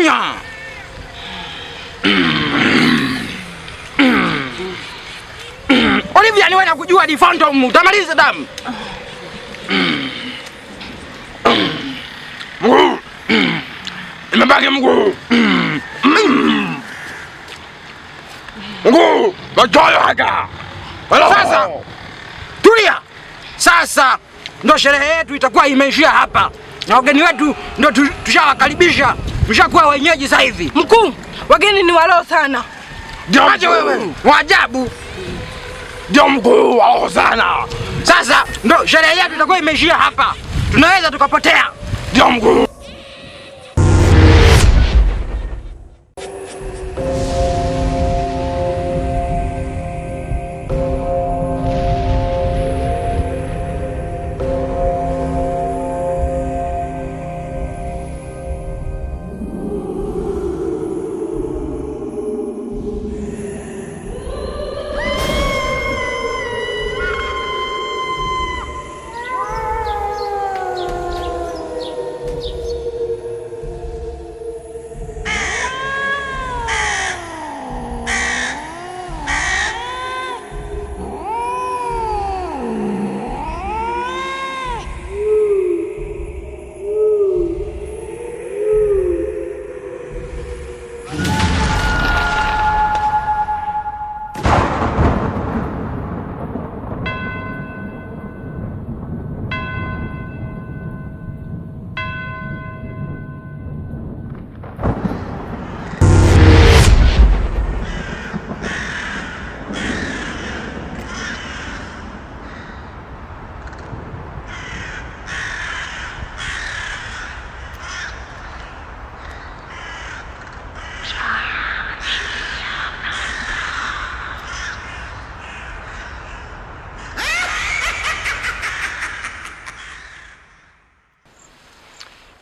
Kimya. Olivia, ni wewe nakujua di Phantom, utamaliza damu. Nimebaki mguu. Mguu, natoa haka. Sasa, tulia. Sasa, ndo sherehe yetu itakuwa imeishia hapa. Na wageni wetu ndo tushawakaribisha. Tushakuwa wenyeji sasa hivi. Mkuu, wageni ni walao sana. Acha wewe, waajabu. Ndio mkuu wao sana. Sasa, ndo sherehe yetu itakuwa imeishia hapa. Tunaweza tukapotea. Ndio mkuu.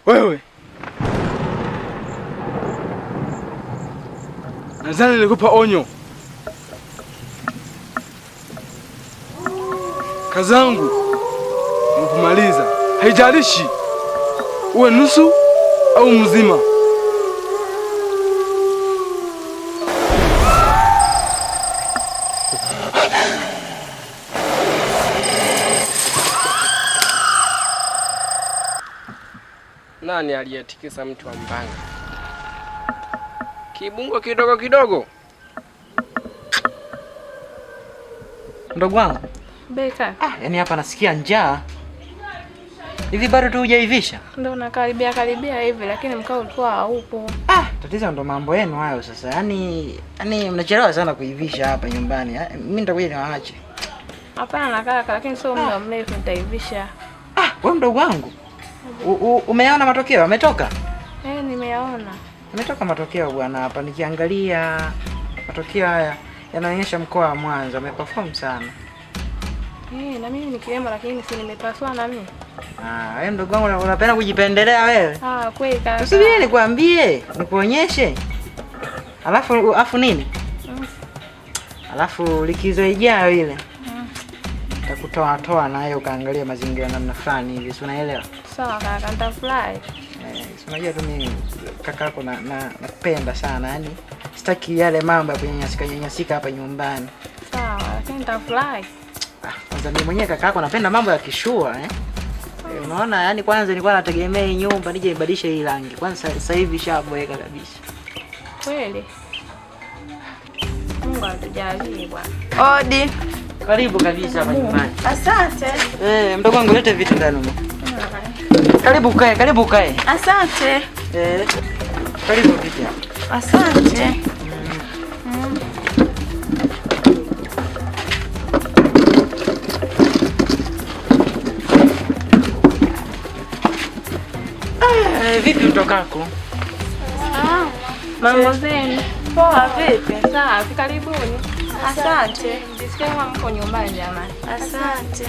Wewe, nadhani nilikupa onyo. Kazi yangu ni kumaliza, haijalishi uwe nusu au mzima. Nani aliyetikisa mtu wa Mbanga? Kibungo kidogo kidogo. Ndugu wangu. Beka. Yaani hapa nasikia njaa. Hivi bado tu hujaivisha? Ndio nakaribia hivi lakini mkao ulikuwa haupo. Tatizo ndo mambo yenu hayo sasa. Yaani mnachelewa sana kuivisha hapa nyumbani. Mimi nitakuja niwaache. Hapana na kaka, lakini sio muda mrefu nitaivisha. Wewe mdogo wangu. Umeona matokeo? Ametoka? Nimeona. Ametoka matokeo bwana hapa nikiangalia matokeo haya yanaonyesha mkoa wa Mwanza umeperform sana. Na mimi nikiwemo lakini si nimepaswa na mimi. Wewe mdogo wangu unapenda kujipendelea wewe? Kweli kaka. Usibie nikwambie, nikuonyeshe. Alafu nini? Alafu likizo ijayo ile. Nitakutoa naye ukaangalia mazingira namna fulani hivi, si unaelewa? Sawa kaka, nitafurahi. Unajua tu mimi kakako napenda sana, yani sitaki yale mambo ya kunyanyasika hapa nyumbani. Sawa, lakini nitafurahi. Kwanza mimi mwenyewe kakako napenda mambo ya kishua unaona, yani kwanza nilikuwa nategemea nyumba nije nibadilishe hii rangi. Kwanza sasa hivi shaboeka kabisa. Kweli? Mungu atujalie bwana. Odi. Karibu kabisa hapa nyumbani. Asante. Mdogo wangu lete vitu ndani huko. Karibu kae. Asante. Karibu vipi hapa. Asante. Vipi mtokako? Mambo zenu. Poa vipi? Safi, karibuni. Asante. Jisikie kama mko nyumbani jamani. Asante.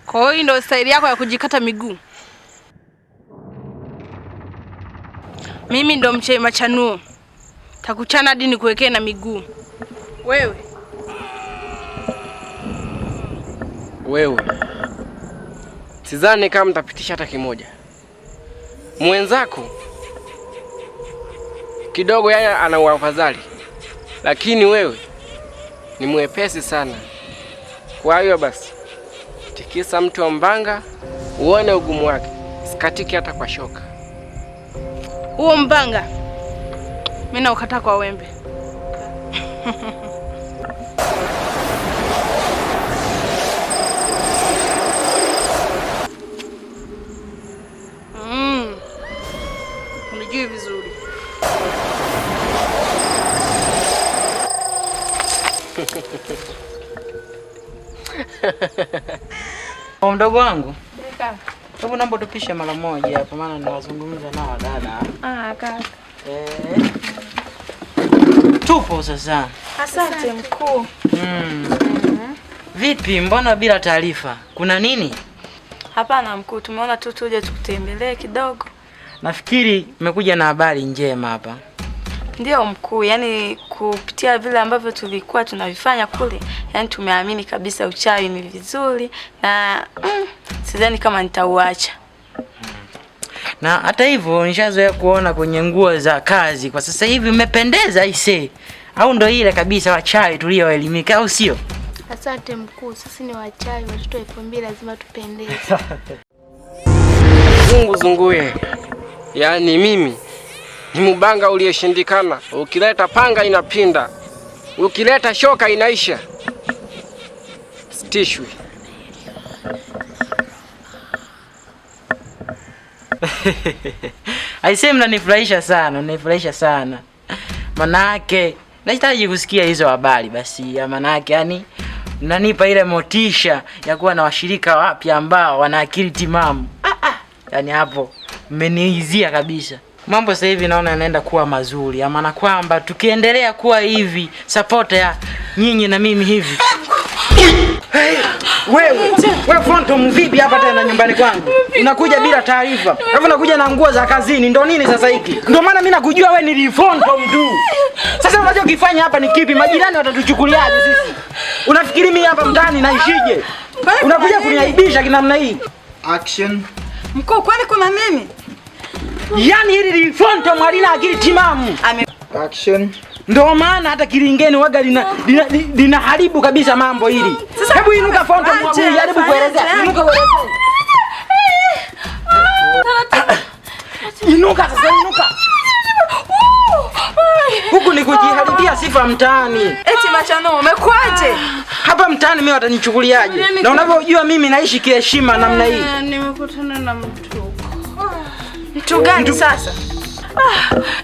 Kwa hiyo ndio staili yako ya kujikata miguu? Mimi ndo mche machanuo. Takuchana hadi nikuwekee na miguu. Wewe. Sidhani kama mtapitisha hata kimoja. Mwenzako kidogo yeye ana uafadhali. Lakini wewe ni mwepesi sana. Kwa hiyo basi tikisa mtu wa mbanga uone ugumu wake. Sikatiki hata kwa shoka. Huo mbanga mimi na ukata kwa wembe. Unijui vizuri. Mdogo wangu. Hebu naomba tupishe mara moja hapa maana ninazungumza nao dada. Kaka. Tupo sasa. Asante mkuu. Vipi, mbona bila taarifa? Kuna nini? Hapana mkuu, tumeona tu tuje tukutembelee kidogo. Nafikiri umekuja na habari njema hapa. Ndio mkuu, yani kupitia vile ambavyo tulikuwa tunavifanya kule, yani tumeamini kabisa uchawi ni vizuri na sidhani kama nitauacha. Na hata hivyo nishazoea kuona kwenye nguo za kazi kwa sasa hivi umependeza aisee. Au ndo ile kabisa wachawi tulioelimika au sio? Asante mkuu, sisi ni wachawi, watoto 2000 lazima tupendeze. Zunguye. Yaani mimi ni mbanga uliyeshindikana. Ukileta panga inapinda. Ukileta shoka inaisha. Stishwi. Aisee, mnanifurahisha sana. Manake nahitaji kusikia hizo habari basi. Ya manake yani mnanipa ile motisha ya kuwa na washirika wapya ambao wana akili timamu. Yaani hapo mmeniizia kabisa. Mambo sasa hivi naona yanaenda kuwa mazuri. Ya maana kwamba tukiendelea kuwa hivi, support ya nyinyi na mimi hivi. Wewe Phantom vipi hapa tena nyumbani kwangu? Unakuja bila taarifa. Alafu unakuja na nguo za kazini. Ndio nini sasa hiki? Ndio maana mimi nakujua wewe ni Phantom tu. Sasa unachokifanya hapa ni kipi? Majirani watatuchukuliaje sisi? Unafikiri mimi hapa mtaani naishije? Unakuja kuniaibisha kinamna hii? Action. Mkuu, kwani kuna nini? Yaani hili Phantom halina akili timamu. Action. Ndio maana hata kilingeni waga linaharibu kabisa mambo hili. Hebu inuka Phantom, jaribu kuelezea. Inuka uelezee. Inuka sasa, inuka. Huku ni kujiharibia sifa mtaani. Eti Machano, umekwaje? Hapa mtaani mimi watanichukuliaje? Na unavyojua mimi naishi kiheshima namna hii. Nimekutana na mtu. Mtu gani sasa?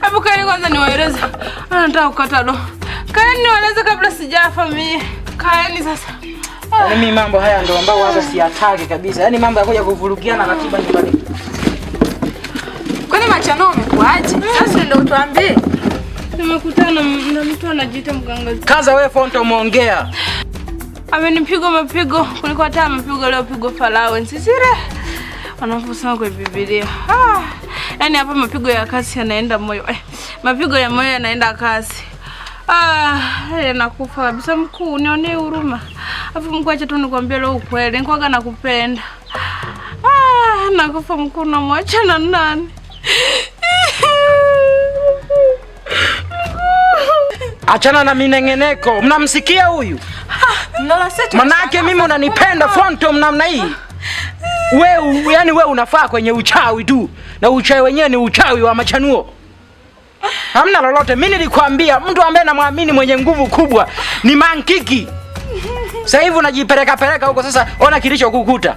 Hebu kaeni kwanza niwaeleze. Nataka kukata roho. Kaeni niwaeleze kabla sijafa mimi. Kaeni sasa. Yaani mimi mambo haya ndio ambao hata siyataki kabisa. Yaani mambo ya kuja kuvurugiana ratiba nyumbani. Kwani Machano umekuaje? Sasa ndio utuambie. Nimekutana na mtu anajiita mganga. Kaza wewe Phantom, ongea. Amenipiga mapigo kuliko hata mapigo leo pigo Farao. Nsisire. Wanaposema kwa Biblia. Yaani hapa mapigo ya kasi yanaenda moyo. Mapigo ya moyo yanaenda kasi. Nakufa kabisa mkuu, nionee huruma. Afu mkuu, acha tu nikwambie leo ukweli. Nikuaga nakupenda. Nakufa mkuu, na mwacha na nani? Achana na minengeneko. Mnamsikia huyu? Manake mimi unanipenda Phantom namna hii. Wewe unafaa kwenye uchawi tu. Na uchawi wenyewe ni uchawi wa machanuo. Hamna lolote. Mimi nilikwambia mtu ambaye namwamini mwenye nguvu kubwa ni Mankiki. Sasa hivi unajipeleka huko, sasa ona kilicho kukuta.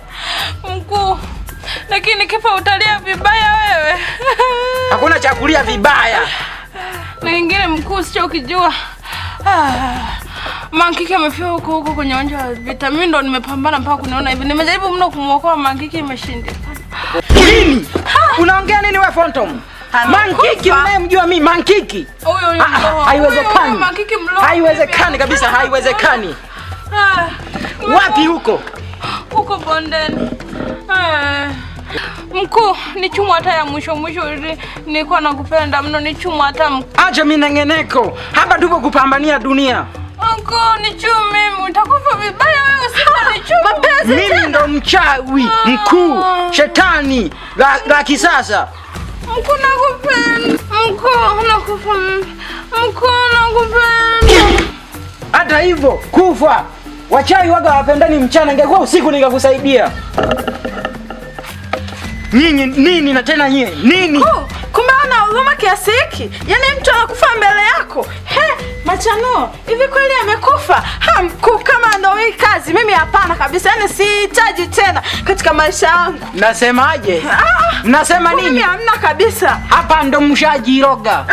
Mkuu, lakini kipa utalia vibaya wewe. Hakuna chakulia vibaya. Na kingine mkuu, sio ukijua. Mankiki amefia huko kwenye uwanja wa vita. Mimi ndo nimepambana mpaka kuniona hivi. Nimejaribu mno kumuokoa Mankiki, imeshindikana. Nini? Unaongea nini wewe Phantom? Mankiki unayemjua mimi Mankiki? Huyo haiwezekani. Mankiki mlo. Haiwezekani kabisa, haiwezekani. Ah, wapi huko? Huko bondeni. Mkuu, ni chumu hata ya mwisho ili nilikuwa nakupenda mno, ni chumu hata Acha minengeneko. Hapa tupo kupambania dunia. Mkuu, ni chumu mimi, utakufa vibaya wewe, sio ni chumu. Mapenzi mimi ndo mchawi mkuu, shetani la kisasa. Mkuu nakupenda. Mkuu nakupenda. Mkuu nakupenda. Hata hivyo kufa wachawi waga wapendani mchana, ingekuwa usiku nikakusaidia. Nini na tena nyie nini? Kumbe una huruma kiasi hiki? Yaani mtu anakufa mbele yako. Machanuo, hivi kweli amekufa? Mkuu, kama ndo hii kazi mimi hapana kabisa. Yaani sihitaji tena katika maisha yangu. Nasemaje? Mnasema nini? Mimi hamna kabisa. Hapa ndo mshajiroga.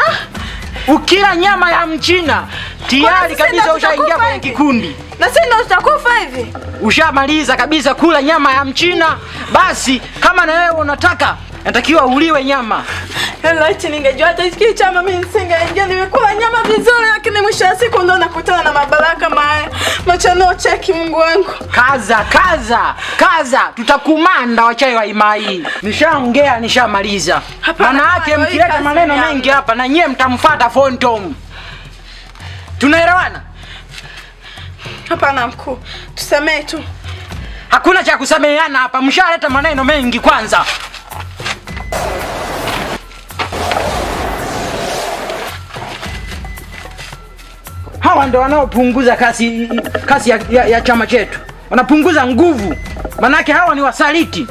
Ukila nyama ya mchina tayari kabisa ushaingia kwenye kikundi. Na sisi ndo tutakufa hivi. Ushamaliza kabisa kula nyama ya mchina. Basi kama na wewe unataka, natakiwa uliwe nyama. Laiti ningejua hata hiki chama mimi nisingeingia. Nimekula nyama vizuri, lakini mwisho wa siku ndo nakutana na mabalaka kama haya. Machanuo, cheki Mungu wangu. Kaza. Tutakumanda wachawi wa Imai. Nishaongea, nishamaliza. Maana yake mkileta maneno mengi hapa na nyie mtamfuata Phantom. Tunaelewana? Hapana mkuu, tusamee tu. Hakuna cha kusameheana hapa, mshaleta maneno mengi kwanza. Hawa ndo wanaopunguza kasi ya chama chetu. Wanapunguza nguvu. Manake hawa ni wasaliti.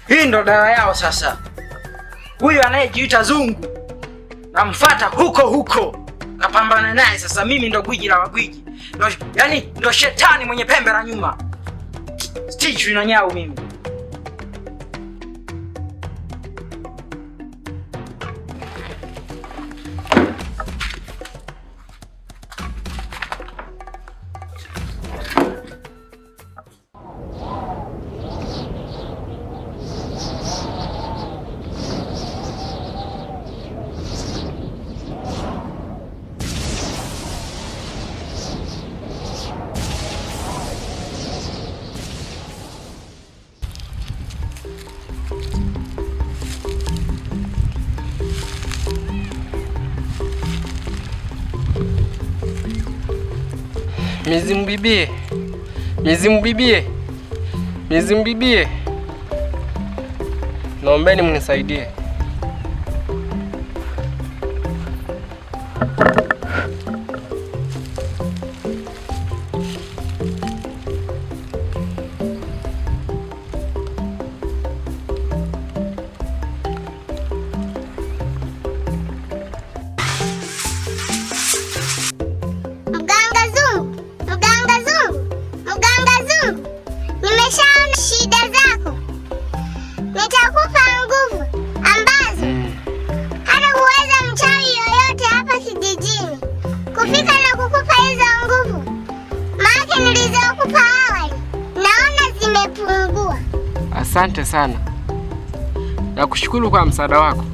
Hii ndo dawa yao sasa. Huyu anayejiita Zungu namfuata huko. Kapambana naye sasa. Mimi ndo gwiji la wagwiji. Yaani ndo shetani mwenye pembe la nyuma. Stitch na nyau mimi. Mizimu bibie. Naombeni mnisaidie. Shida zako nitakupa nguvu ambazo hata huweza mchawi yoyote hapa kijijini kufika na kukupa hizo nguvu. Maana nilizokupa awali naona zimepungua. Asante sana. Nakushukuru kwa msaada wako.